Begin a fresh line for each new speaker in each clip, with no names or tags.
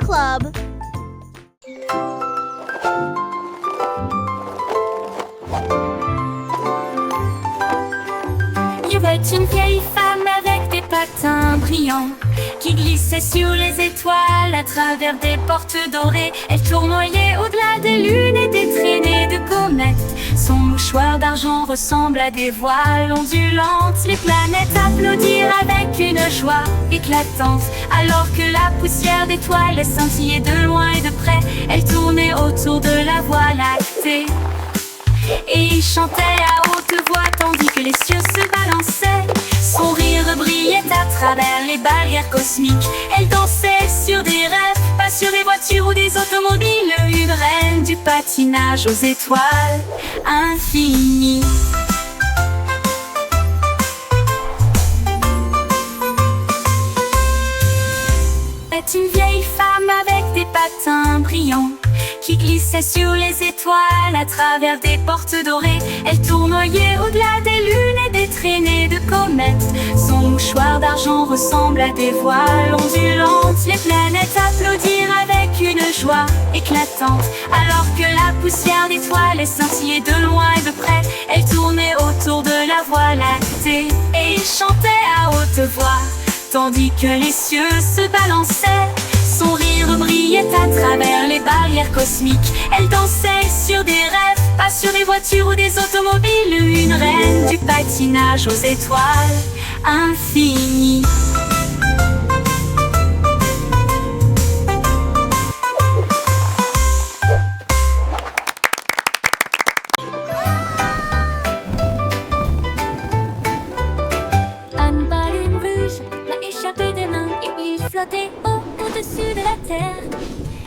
Club.
Il y avait une vieille femme avec des patins brillants qui glissait sur les étoiles à travers des portes dorées. Elle tournoyait au-delà des lunes et des traînées de comètes. Son mouchoir d'argent ressemble à des voiles ondulantes. Les planètes applaudirent avec une joie éclatante, alors que la poussière d'étoiles scintillait de loin et de près. Elle tournait autour de la Voie lactée et il chantait à haute voix tandis que les cieux se balançaient. Son rire brillait à travers les barrières cosmiques. Elle dansait sur des rêves, pas sur des voitures ou des automobiles. Une reine du patinage aux étoiles infinies. C'est une vieille femme avec des patins brillants qui glissait sur les étoiles à travers des portes dorées. Elle tournoyait au-delà des lunes et des traînées de comètes. Son mouchoir d'argent ressemble à des voiles ondulantes. Les planètes applaudirent avec une joie éclatante, alors que la poussière d'étoiles scintillait de loin et de près. Elle tournait autour de la Voie lactée et il chantait à haute voix tandis que les cieux se balançaient. Son rire brillait à travers les barrières cosmiques. Elle dansait sur des rêves, pas sur des voitures ou des automobiles. Une reine du patinage aux étoiles infinies. Au-dessus de la terre,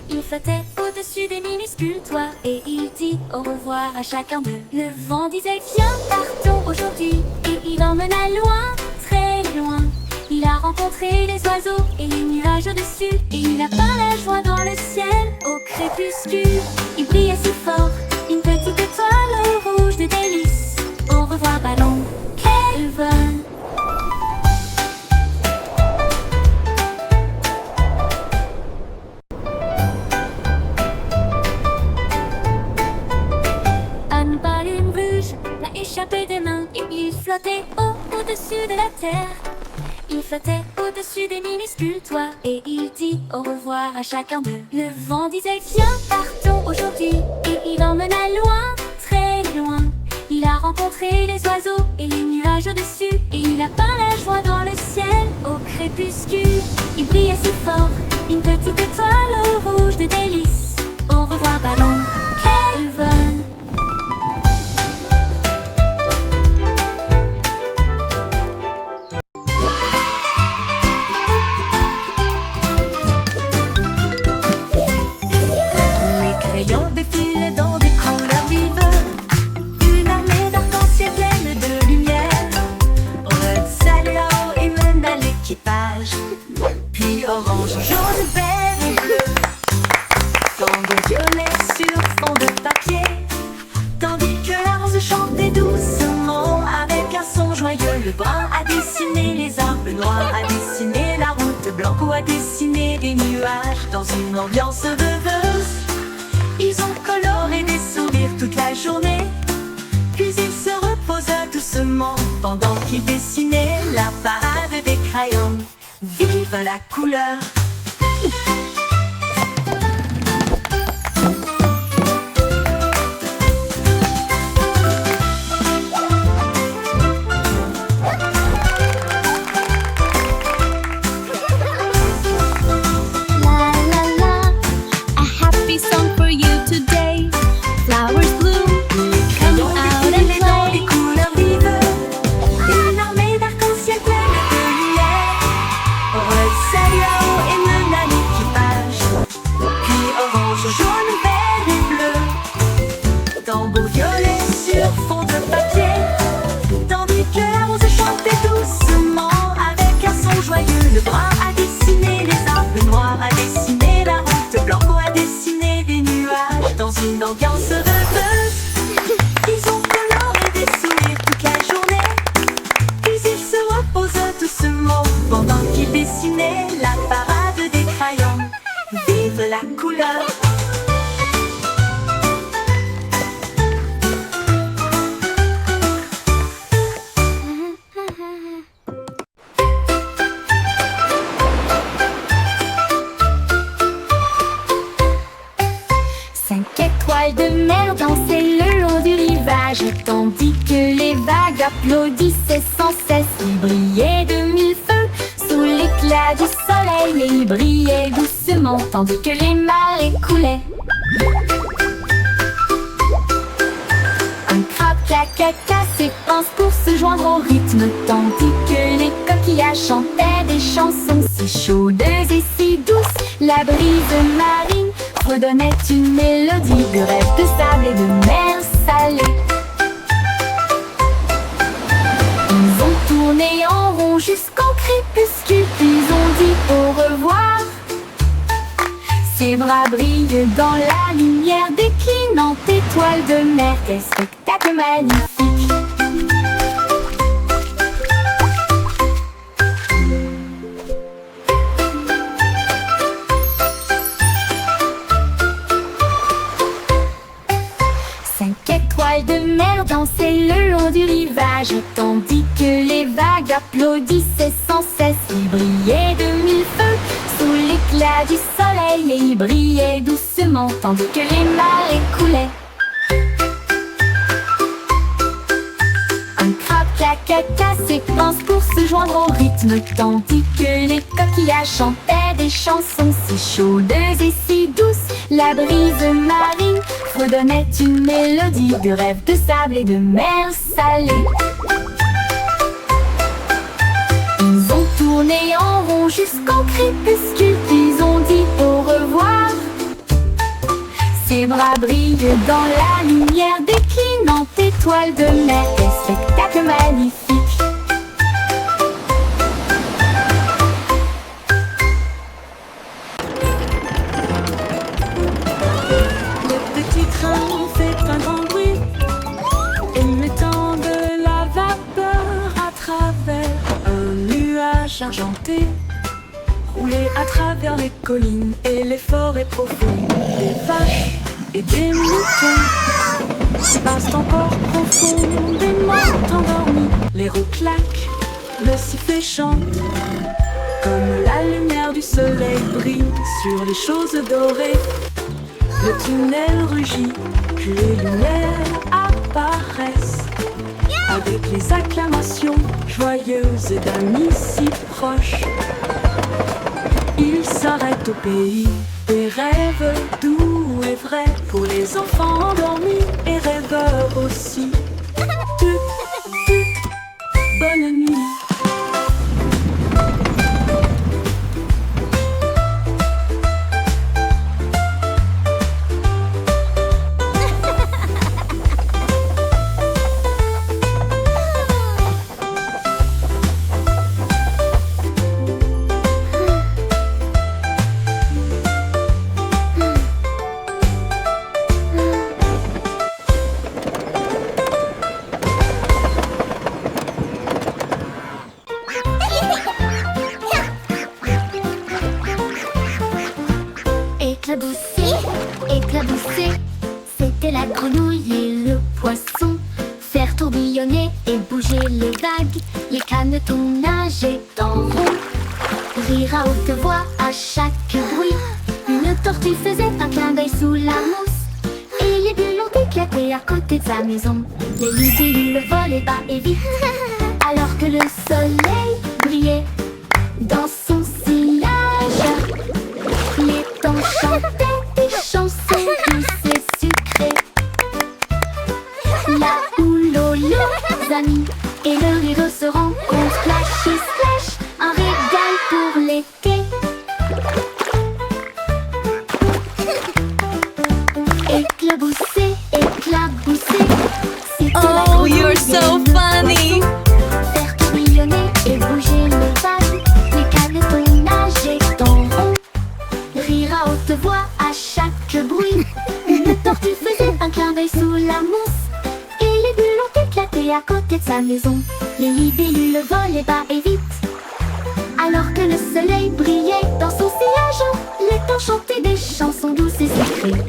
il flottait au-dessus des minuscules toits et il dit au revoir à chacun d'eux. Le vent disait viens, partons aujourd'hui, et il emmena loin, très loin. Il a rencontré les oiseaux et les nuages au-dessus, et il a peint la joie dans le ciel au crépuscule. Il brillait si fort, une petite étoile rouge de délices. Au revoir ballon, quel vol! Échappé des mains, et il flottait au-dessus de la terre. Il flottait au-dessus des minuscules toits et il dit au revoir à chacun d'eux. Le vent disait viens, partons aujourd'hui, et il emmena loin, très loin. Il a rencontré les oiseaux et les nuages au-dessus, et il a peint la joie dans le ciel au crépuscule. Il brillait si fort, une petite étoile rouge de délices. Au revoir ballon, quel vol!
Puis orange, jaune, vert et bleu, tango violet sur fond de papier, tandis que la rose chantait doucement avec un son joyeux. Le brun a dessiné les arbres, le noir a dessiné la route, blanc a dessiné des nuages dans une ambiance rêveuse. Ils ont coloré des sourires toute la journée, puis ils se reposaient doucement pendant qu'ils dessinaient la parade des crayons. Vive la couleur! Une ambiance rêveuse. Ils ont coloré des sourires toute la journée, puis ils se reposent doucement pendant qu'ils dessinaient la parade des crayons. Vive
rivage, tandis que les vagues applaudissaient sans cesse. Il brillait de mille feux sous l'éclat du soleil, et il brillait doucement, tandis que les marées coulaient. Un crabe caca ses pinces pour se joindre au rythme, tandis que les coquillages chantaient des chansons si chaudes et si douces. La brise marine redonnait une mélodie de rêve de sable et de mer salée. Ils ont tourné en rond jusqu'au crépuscule, puis ont dit au revoir. Ses bras brillent dans la lumière déclinante étoile de mer. Quel spectacle magnifique! Cinq étoiles de mer dansaient le long du rivage, tandis que les vagues applaudissaient sans cesse. Il brillait de mille feux sous l'éclat du soleil, et il brillait doucement, tandis que les marées coulaient. Un crabe caca ses pinces pour se joindre au rythme, tandis que les coquillages chantaient des chansons si chaudes et si douces. La brise marine redonnait une mélodie de rêve de sable et de mer salée. Ils ont tourné en rond jusqu'au crépuscule, puis ont dit au revoir. Ses bras brillent dans la lumière déclinante étoile de mer. Quel spectacle magnifique!
Le petit train fait un grand bruit, émettant de la vapeur à travers un nuage argenté. Rouler à travers les collines et les forêts profondes, des vaches et des moutons passent encore profondément endormis. Les roues claquent, le sifflet chante, comme la lumière du soleil brille sur les choses dorées. Le tunnel rugit, puis les lumières apparaissent, avec les acclamations joyeuses d'amis si proches. Il s'arrête au pays des rêves doux et vrais, pour les enfants endormis et rêveurs aussi. Bonne nuit.
Éclaboussé, éclaboussé, c'était la grenouille et le poisson. Faire tourbillonner et bouger les vagues, les canetons nageaient en rond. Rire à haute voix à chaque bruit, une tortue faisait un clin d'œil sous la mousse, et les bulles ont éclaté à côté de sa maison. Les libellules volaient bas et vite, alors que le soleil brillait dans son sillage. Les temps chantaient des chansons douces et sucrées. Là où l'eau, les amis et le rideau se rencontrent, splash et splash, un régal pour l'été. Éclaboussé, éclaboussé, c'était la
Oh, you're
grenouille
so
et le
funny.
poisson. Faire tourbillonner et bouger les vagues, les canetons nageaient en rond. Rire à haute voix à chaque bruit, une tortue faisait un clin d'œil sous la mousse, et les bulles ont éclaté à côté de sa maison. Les libellules volaient bas et vite, alors que le soleil brillait dans son sillage. Les temps chantaient des chansons douces et sucrées.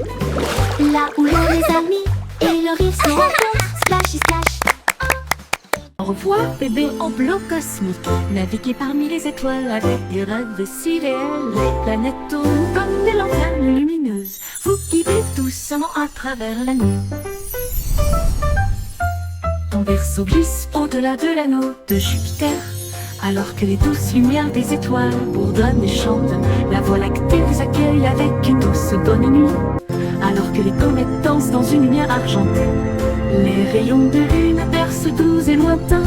Là où l'eau, les amis et le rire se rencontrent, splash et splash.
Au revoir bébé en bleu cosmique, naviguer parmi les étoiles avec des rêves si réels. Les planètes tournent comme des lanternes lumineuses, vous guidez doucement à travers la nuit. berceau glisse au-delà de l'anneau de Jupiter. Alors que les douces lumières des étoiles bourdonnent et chantent, la Voie lactée vous accueille avec une douce bonne nuit. Alors que les comètes dansent dans une lumière argentée, les rayons de lune bercent doux et lointains.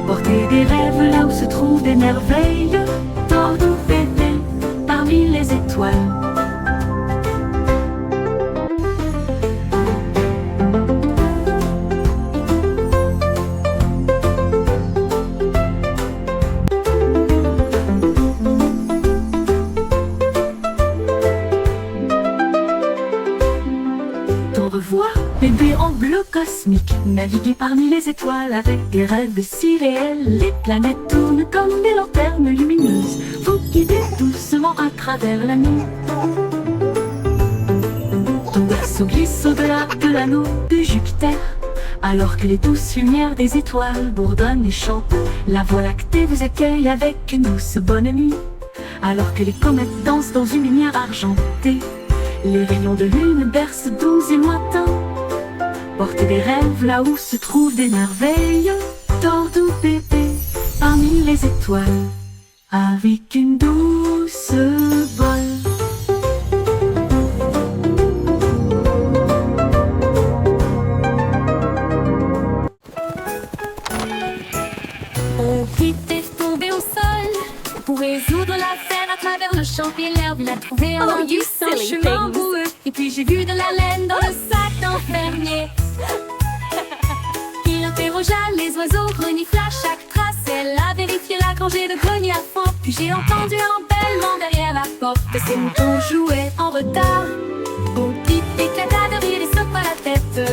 Portez des rêves là où se trouvent des merveilles. Dormez bébé parmi les étoiles. Au revoir, bébé en bleu cosmique, naviguez parmi les étoiles avec des rêves si réels. Les planètes tournent comme des lanternes lumineuses, vous guidez doucement à travers la nuit. Ton berceau glisse au-delà de l'anneau de Jupiter. Alors que les douces lumières des étoiles bourdonnent et chantent, la Voie lactée vous accueille avec une douce bonne nuit. Alors que les comètes dansent dans une lumière argentée, les rayons de lune bercent doux et lointains. Portez des rêves là où se trouvent des merveilles. Dors doux bébé parmi les étoiles, avec une douce bonne.
On quittait tomber au sol pour résoudre l'affaire à travers le champ et l'herbe. Il a trouvé un
Oh, you
un
silly
chemin
things.
boueux. Et puis j'ai vu de la laine dans le sac d'un fermier. Il interrogea les oiseaux, renifla chaque trace. Elle a vérifié la rangée de greniers à fond. Puis j'ai entendu un bêlement derrière la porte. Ces moutons jouaient en retard. Mon type éclata de rire et secoua la tête.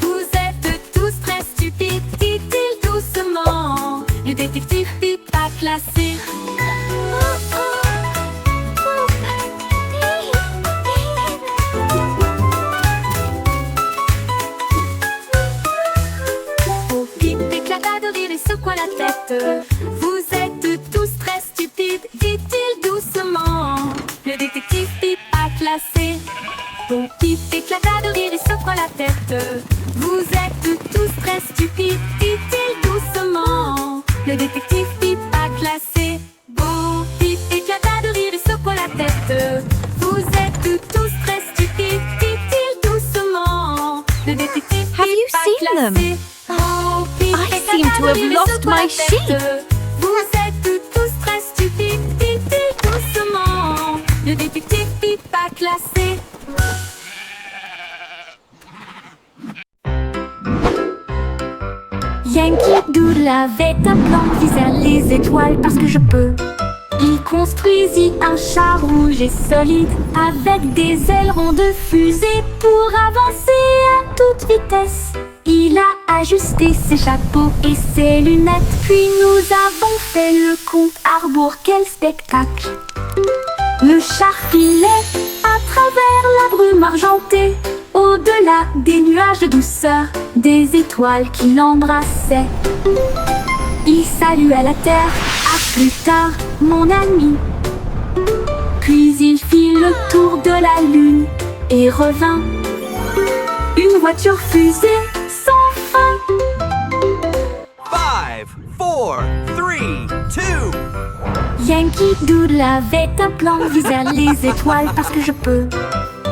Vous êtes tous très stupides, dit-il doucement. Le détective pipe pas classé. Mon type éclata de rire et secoua la tête. Vous êtes tous très stupides, dit-il doucement. Le détective pipe pas classé. Mon type éclata de rire et secoua la tête. Vous êtes tous très stupides, dit-il doucement. Le détective pipe pas classé. Bon type éclata de rire et secoua la tête. Vous êtes tous très stupides, dit-il doucement. Le détective
Have you
pipe pas
seen them?
classé. Bon type
I
éclata
seem to
de
have
rire et
lost
secoua la
my
tête.
sheep.
Vous êtes tous très stupides, dit-il doucement. Le détective pipe pas classé. Yankee Doodle avait un plan visant les étoiles parce que je peux. Il construisit un char rouge et solide avec des ailerons de fusée pour avancer à toute vitesse. Il a ajusté ses chapeaux et ses lunettes, puis nous avons fait le compte à rebours. Quel spectacle! Le char filait à travers la brume argentée, au-delà des nuages de douceur, des étoiles qui l'embrassaient. Il salua la terre, à plus tard, mon ami. Puis il fit le tour de la lune et revint. Une voiture fusée sans fin.
5, 4, 3, 2.
Yankee Doodle avait un plan visant les étoiles parce que je peux.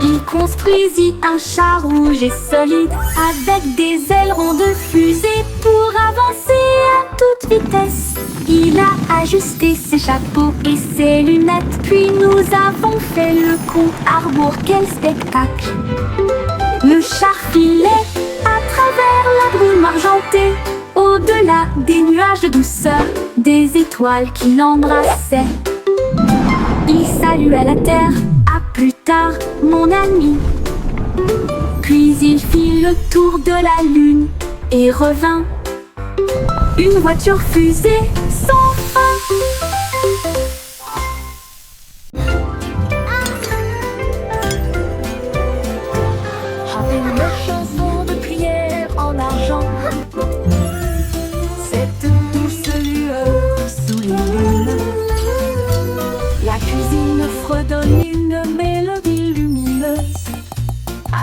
Il construisit un char rouge et solide avec des ailerons de fusée pour avancer à toute vitesse. Il a ajusté ses chapeaux et ses lunettes, puis nous avons fait le compte à rebours. Quel spectacle! Le char filait à travers la brume argentée, au-delà des nuages de douceur, des étoiles qui l'embrassaient. Il salua la terre, à plus tard, mon ami. Puis il fit le tour de la lune et revint. Une voiture fusée sans fin. Avec une chanson de prière en argent, cette douce lueur sous les lunes, la cuisine fredonne une mélodie lumineuse,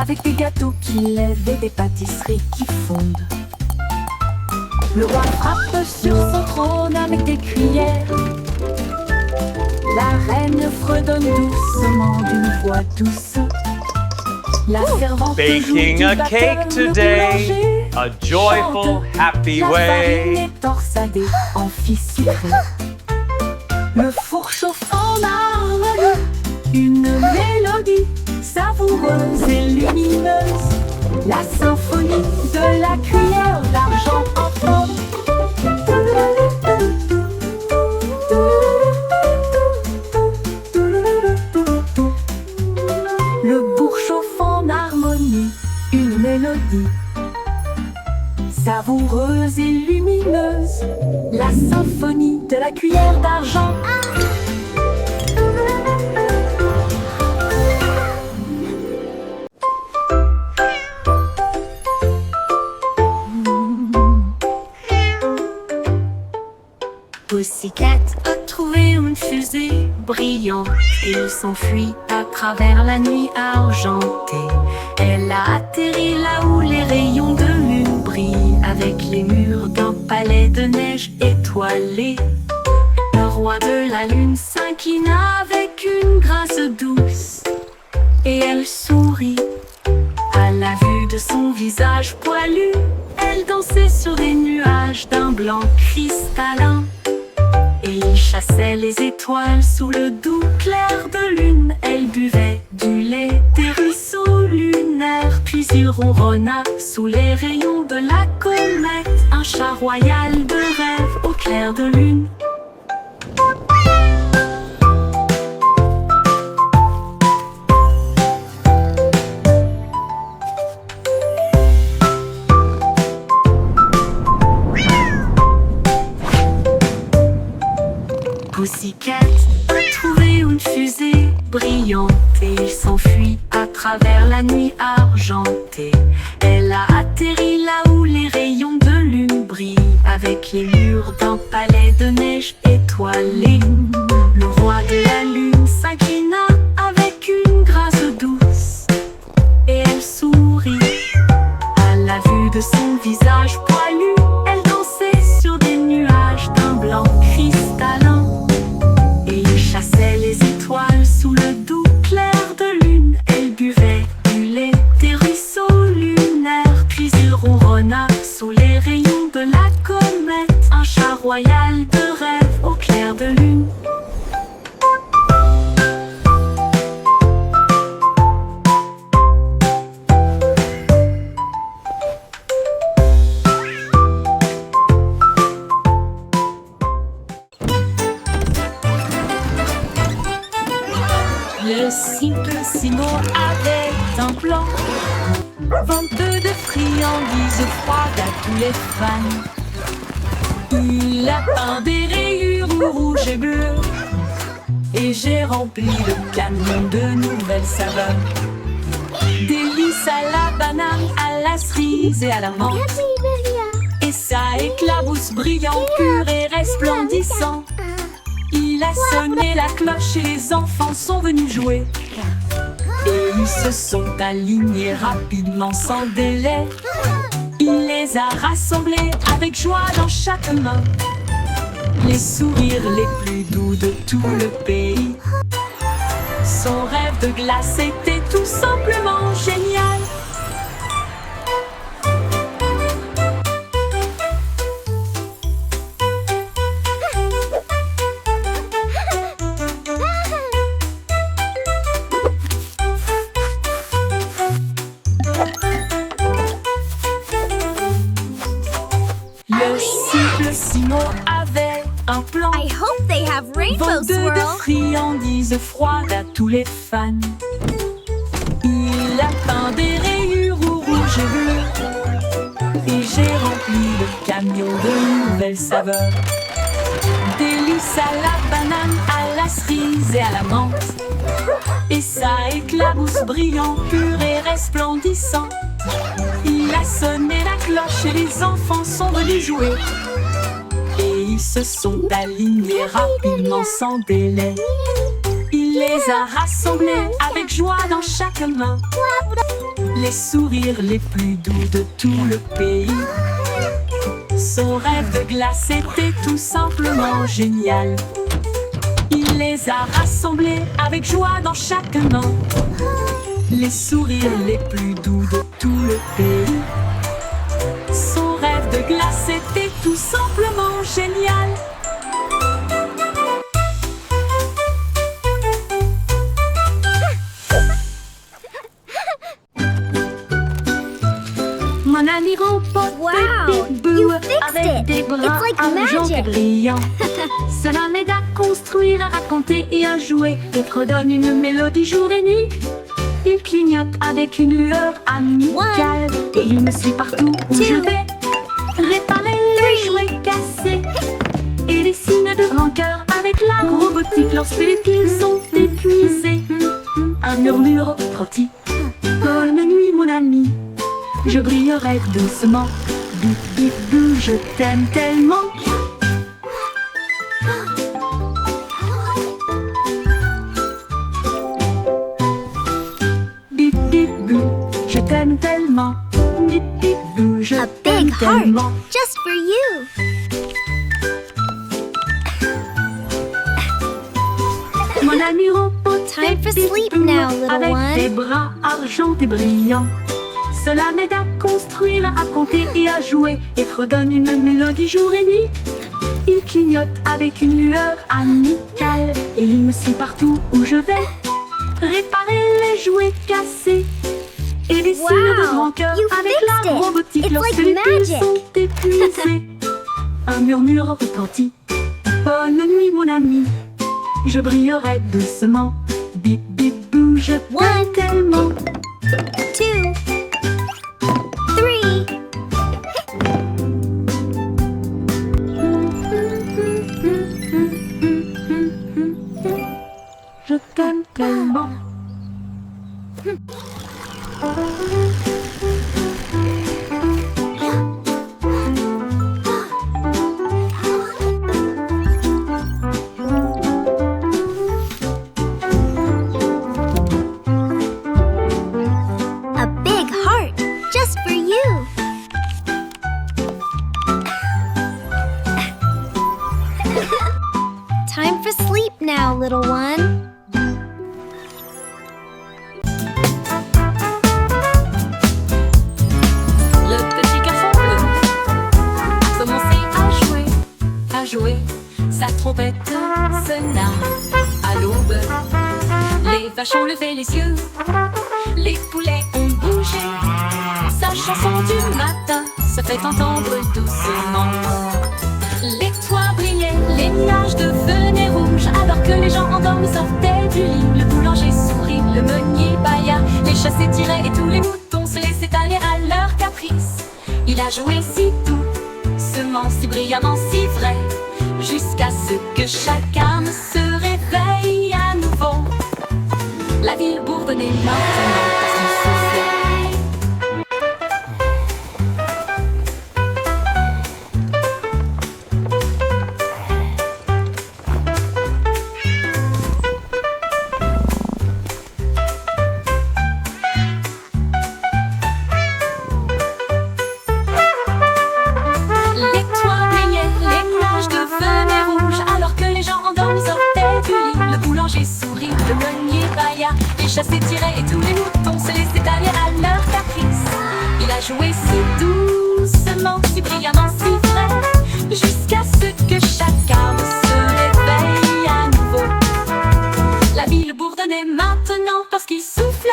avec des gâteaux qui lèvent et des pâtisseries qui fondent.
Le roi frappe sur son trône avec des cuillères. La reine fredonne doucement d'une voix douce. La servante
Baking
joue
a
du
cake
batteur, le
today,
boulanger
a joyful,
chante.
happy
La farine
way.
est torsadée en fils sucré. Le four chauffe en harmonie, une mélodie savoureuse et lumineuse. La symphonie de la cuillère d'argent en forme. Le bourg chauffe en harmonie, une mélodie savoureuse et lumineuse. La symphonie de la cuillère d'argent. Pussycat a trouvé une fusée brillante. Il s'enfuit à travers la nuit argentée. Elle a atterri là où les rayons de lune brillent, avec les murs d'un palais de neige étoilé. Le roi de la lune s'inclina avec une grâce douce, et elle sourit à la vue de son visage poilu. Elle dansait sur des nuages d'un blanc cristallin, et il chassait les étoiles sous le doux clair de lune. Elle buvait du lait des ruisseaux lunaires, puis il ronronna sous les rayons de la comète. Un chat royal de rêve au clair de lune. Pussycat a trouvé une fusée brillante, et il s'enfuit à travers la nuit argentée. Elle a atterri là où les rayons de lune brillent, avec les murs d'un palais de neige étoilé. Le roi de la lune s'inclina avec une grâce douce, et elle sourit à la vue de son visage poilu. Elle dansait sur des nuages d'un blanc cristallin, et il chassait les étoiles sous le doux clair de lune. Elle buvait du lait des ruisseaux lunaires, puis il ronronna sous les rayons de la comète. Un chat royal de rêve au clair de lune. Le Simplissimo avait un plan, venteux de friandises froides à tous les fans. Il a peint des rayures rouges et bleues, et j'ai rempli le camion de nouvelles saveurs. Délices à la banane, à la cerise et à la menthe. Et ça éclabousse brillant, pur et resplendissant. Il a sonné la cloche et les enfants sont venus jouer. Et ils se sont alignés rapidement sans délai. Il les a rassemblés avec joie dans chaque main. Les sourires les plus doux de tout le pays. Son rêve de glace était tout simplement génial. Le Simplissimo avait un plan,
I hope they have rainbow
venteux de
swirl.
friandises froides à tous les fans. Il a peint des rayures rouges et bleues, et j'ai rempli le camion de nouvelles saveurs. Délices à la banane, à la cerise et à la menthe. Et ça éclabousse brillant, pur et resplendissant. Il a sonné la cloche et les enfants sont venus jouer. Et ils se sont alignés rapidement sans délai. Il les a rassemblés avec joie dans chaque main. Les sourires les plus doux de tout le pays. Son rêve de glace était tout simplement génial. Il les a rassemblés avec joie dans chaque main. Les sourires les plus doux de tout le pays. Son rêve de glace était tout simplement génial. Mon ami remporte
Wow,
des bouts
you fixed
avec
it.
des bras
It's like
argent et
magic.
brillants. Cela m'aide à construire, à raconter et à jouer. Et redonne une mélodie jour et nuit. Il clignote avec une lueur amicale. Et il me suit partout où je vais. Réparer les jouets cassés. Et des signes de rancœur avec la robotique lorsque les piles sont épuisés. Un murmure rôti. Bonne nuit mon ami. Je brillerai doucement. Bip bip bou, je t'aime tellement. Bip bip bou, je t'aime tellement. Bip bip bou, je
A
t'aime
big heart,
tellement.
just for you.
Mon ami robot,
Time for
bip,
sleep
bip,
now, little
avec
one.
des bras argentés brillants. Cela m'aide à construire, à raconter et à jouer. Et redonne une mélodie jour et nuit. Il clignote avec une lueur amicale. Et il me suit partout où je vais. Réparer les jouets cassés. Et des signes de
Wow,
rancœur
you
avec
fixed
la
it.
robotique
It's
lorsque
like
les piles
magic.
sont épuisées. Un murmure retentit. Bonne nuit mon ami. Je brillerai doucement. Bip bip bou, je t'aime
One.
tellement.
2, 3.
Je t'aime tellement.
A big heart, just for you. Time for sleep now, little one.
Le petit garçon bleu a commencé à jouer. Sa trompette sonna à l'aube. Les vaches ont levé les yeux, les poulets ont bougé. Sa chanson du matin se fait entendre doucement. Les toits brillaient, les nuages devenaient rouges. Alors que les gens endormis sortaient du lit, le boulanger sourit, le meunier bâilla, les chats s'étiraient et tous les moutons se laissaient aller à leur caprice. Il a joué si doucement, si brillamment, si vrai, jusqu'à ce que chaque âme se réveille à nouveau. La ville bourdonnait maintenant parce qu'il soufflait. Les toits brillaient, les nuages devenaient rouges. Alors que les gens endormis sortaient du lit, le boulanger sourit, le meunier bâilla, les chats s'étiraient et tous les moutons se laissaient aller à leur caprice. Il a joué si doucement, si brillamment, si vrai, jusqu'à ce que chaque âme se réveille à nouveau. La ville bourdonnait maintenant parce qu'il soufflait.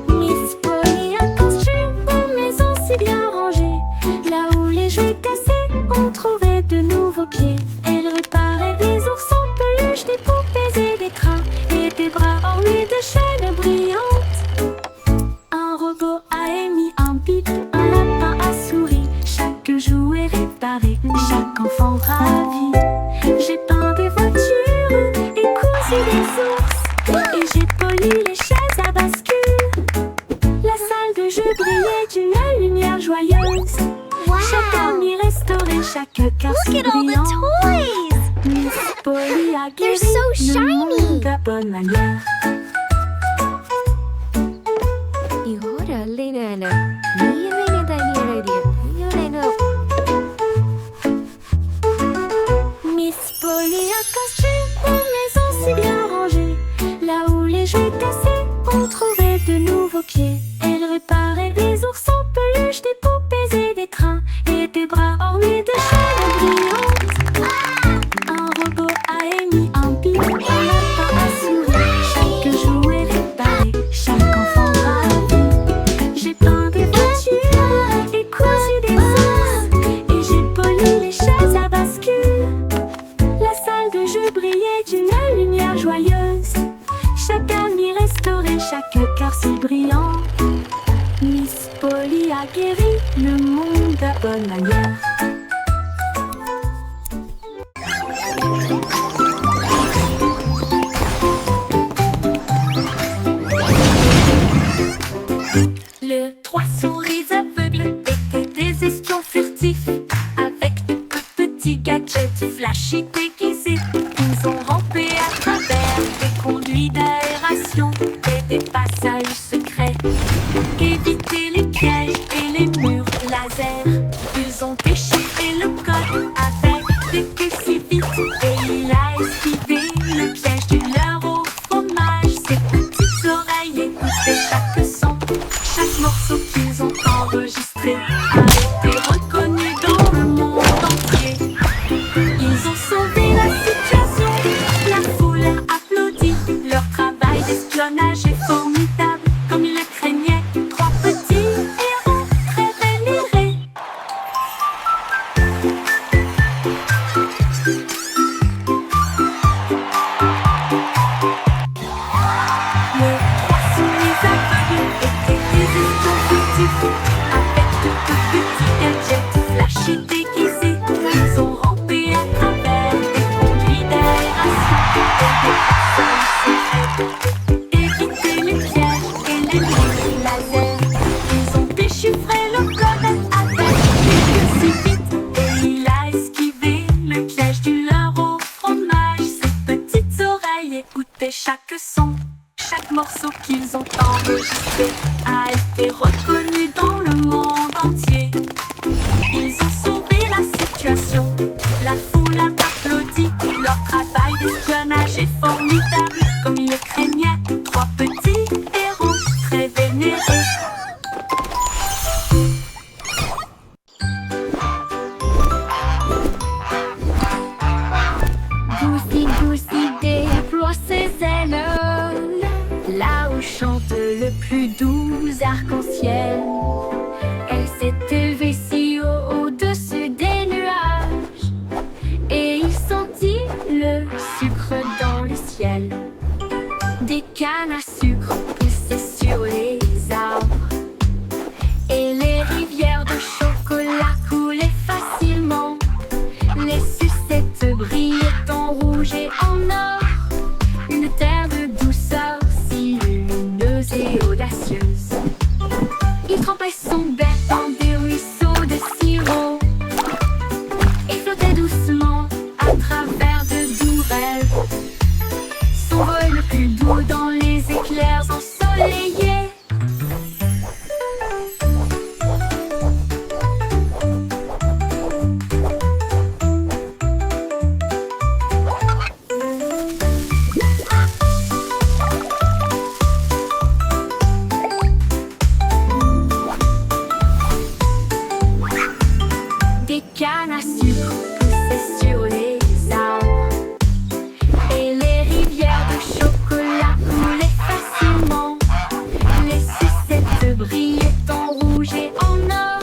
Miss Polly a construit une maison si bien rangée. Là où les jouets cassés ont trouvé de nouveaux pieds. Elle réparait des ours en peluche, des poupées et des crins, et des bras ornés de chaînes brillantes. Un robot a émis un bip, un lapin a souri. Chaque jouet réparé, chaque enfant ravi. J'ai peint des voitures et cousu des ours, et j'ai poli les chaises à bascule. La salle de jeu brillait d'une lumière joyeuse.
Wow.
Chaque ami restauré, chaque carte
Look at all the
brillante.
toys.
Miss
Polly a
They're
guéri
so
le
shiny.
monde de bonne manière.
이거를 내는 미래에 다니는 이거는
Miss Polly a construit une maison si bien rangée. Là où les jouets cassés, on trouvait de nouveaux pieds. Elle réparait des ours en peluche, des poupées et des trains, et des bras ornés de chaînes brillantes. Un robot a émis un bip, un lapin a souri. Chaque jouet réparé, chaque enfant ravi. J'ai peint des voitures et cousu des ours, et j'ai poli les chaises à bascule. La salle de jeu brillait d'une lumière joyeuse. Chaque ami restauré, chaque cœur si brillant. Miss Polly a guéri le monde de bonne manière. Le trois souris aveugles étaient des espions furtifs, avec de petits gadgets flashy déguisés. Ils ont rampé à travers des conduits d'aération et des passages secrets, évité les pièges et les murs laser. Ils ont déchiré le code avec des queues si vite, et il a esquivé le piège du leurre au fromage. Ses petites oreilles écoutaient chaque son, chaque morceau qu'ils ont enregistré a été reconnu dans le monde entier. Ils ont sauvé la situation, la foule a applaudi. Leur travail d'espionnage est formidable, comme ils le craignaient. Trois petits héros très vénérés. Les trois souris aveugles étaient des espions furtifs, avec de petits gadgets flashy déguisés. Ils ont rampé à travers des conduits d'aération et des passages secrets, évité les pièges et les murs laser. Ils ont déchiffré le code avec des queues si vite, et il a esquivé le piège du leurre au fromage. Ses petites oreilles écoutaient chaque son, chaque morceau qu'ils ont enregistré a été reconnu dans le monde entier. Ils ont sauvé la situation, la foule a applaudi. Leur travail d'espionnage est formidable, comme ils le craignaient. Trois petits héros très vénérés. Goosey déploie ses ailes, là où chante le plus doux arc-en-ciel. Elle s'est élevée si haut au-dessus des nuages, et il sentit le sucre dans le ciel. Des cannes à sucre poussaient sur les arbres, et les rivières de chocolat coulaient facilement. Les sucettes brillaient en rouge et en or, une terre de douceur si lumineuse et audacieuse. Il trempait son bec dans des ruisseaux de sirop et flottait doucement à travers de doux rêves. Son vol le plus doux dans les éclairs ensoleillés. Des cannes à sucre poussaient sur les arbres, et les rivières de chocolat coulaient facilement. Les sucettes brillaient en rouge et en or,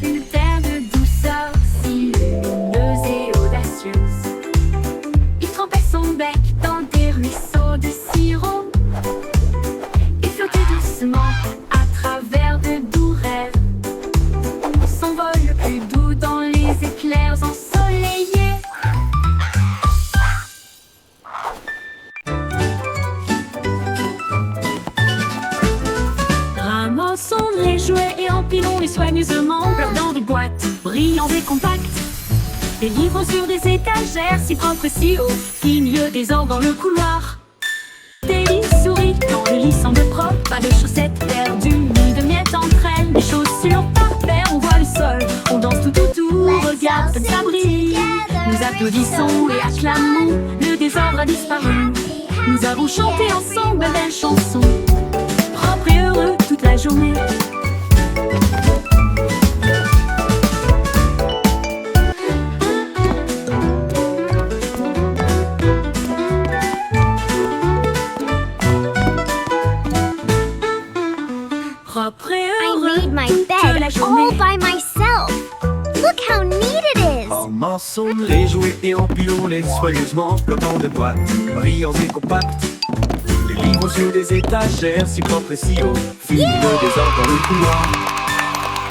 une terre de douceur si lumineuse et audacieuse. Il trempait son bec dans des ruisseaux de sirop et flottait doucement à travers de doux rêves. Son vol le plus doux dans les éclairs ensoleillés. Ramassons les jouets et empilons-les soigneusement, dans des boîtes brillantes et compactes.
Des livres sur des étagères, si propres et si hauts, qui milieu des ordres dans le couloir. Des lits souris, dans le lit semble propre, pas de chaussettes perdues, ni de miettes entre elles. Des chaussures par paire, on voit le sol, on danse tout, regarde comme ça brille. Nous applaudissons et acclamons, le désordre a disparu. Nous avons chanté ensemble de belles chansons, propres et heureux toute la journée. Propre et
I
heureux
made my
toute
bed
la
all
journée.
by myself. Look how neat it is.
En ensemble, les jouets et empilons-les soigneusement, flottant de boîtes, brillants et compacts. Les livres sur des étagères, si propres et si hauts, filent le désordre dans le couloir.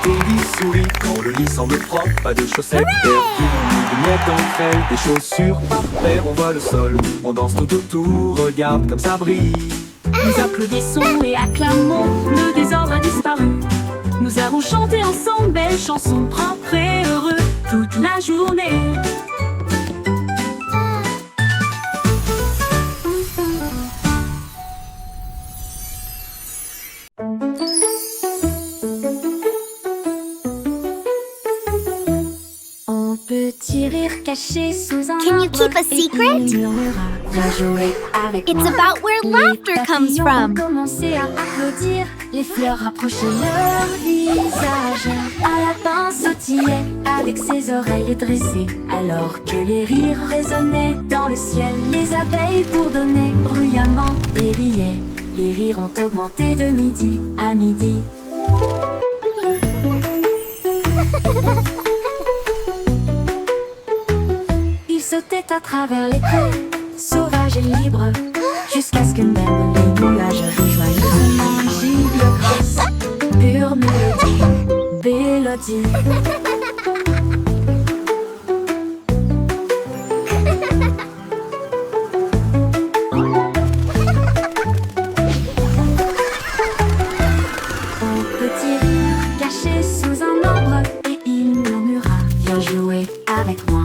Des lits souris, quand le lit semble propre, pas de chaussettes perdues, ni de miettes entre elles. Des chaussures par paire, on voit le sol, on danse tout autour, regarde comme ça brille.
Nous applaudissons et acclamons, le désordre a disparu. Nous avons chanté ensemble belles chansons, propres et heureux toute la journée. On peut rire caché sous un
Can you
arbre
keep a
et
secret?
il murmura, viens jouer avec
It's
moi.
about where
Les
laughter comes
papillons
from.
ont commencé à applaudir, les fleurs rapprochaient leur visage. Un lapin sautillait avec ses oreilles dressées, alors que les rires résonnaient dans le ciel. Les abeilles bourdonnaient bruyamment et riaient. Les rires ont augmenté de midi à midi. Il sautait à travers les prés, sauvage et libre, jusqu'à ce que même les nuages joyeusement gibent grâce. Pure mélodie, mélodie. Un petit rire caché sous un arbre et il murmura, viens jouer avec moi.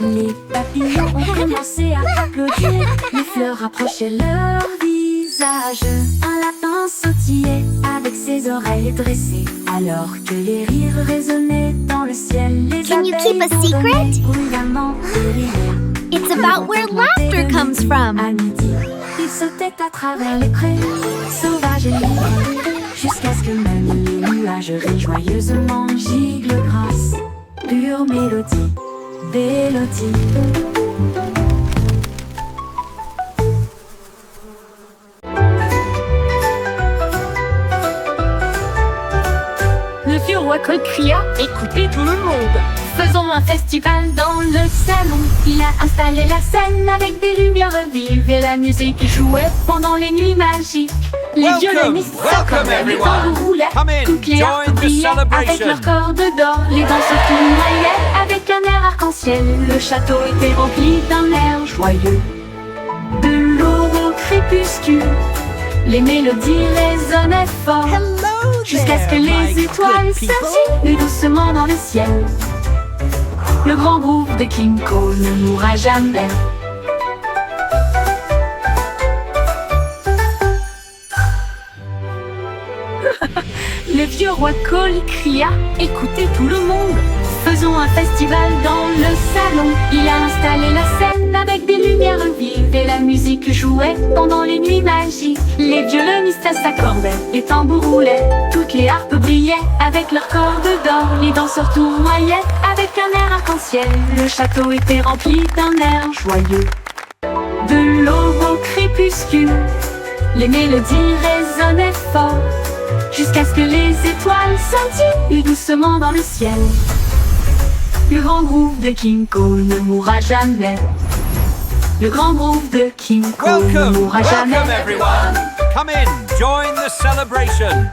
Les papillons ont commencé à applaudir, les fleurs rapprochaient leur visage. Un lapin sautillait avec ses oreilles dressées, alors que les rires résonnaient dans le ciel. Les
Can you keep a
abeilles
secret?
bourdonnaient bruyamment et riaient.
It's about where laughter comes from.
À midi, il sautait à travers les prés, sauvage et libre, jusqu'à ce que même les nuages rient joyeusement giclent grâce. Pure mélodie, mélodie. Le vieux roi Cole cria, écoutez tout le monde. Faisons un festival dans le salon. Il a installé la scène avec des lumières vives et la musique jouait pendant les nuits magiques. Les
Welcome,
violonistes
welcome
s'accordaient, les
everyone.
tambours roulaient,
Come in,
toutes les harpes
join the
brillaient avec
celebration.
leurs cordes d'or. Les danseurs tournoyaient avec un air arc-en-ciel. Le château était rempli d'un air joyeux. De l'aube au crépuscule, les mélodies résonnaient fort, jusqu'à ce que les étoiles scintillent doucement dans le ciel. Le grand groupe de King Cole ne mourra jamais. Le vieux roi Cole cria, écoutez tout le monde. Faisons un festival dans le salon. Il a installé la scène avec des lumières vives et la musique jouait pendant les nuits magiques. Les violonistes s'accordaient, les tambours roulaient, toutes les harpes brillaient avec leurs cordes d'or. Les danseurs tournoyaient avec un air arc-en-ciel. Le château était rempli d'un air joyeux. De l'aube au crépuscule, les mélodies résonnaient fort, jusqu'à ce que les étoiles scintillent doucement dans le ciel. Le grand groupe de King Cole ne mourra jamais. Le grand groupe de King Cole ne
Welcome,
mourra jamais.
welcome everyone. Come in, join the celebration.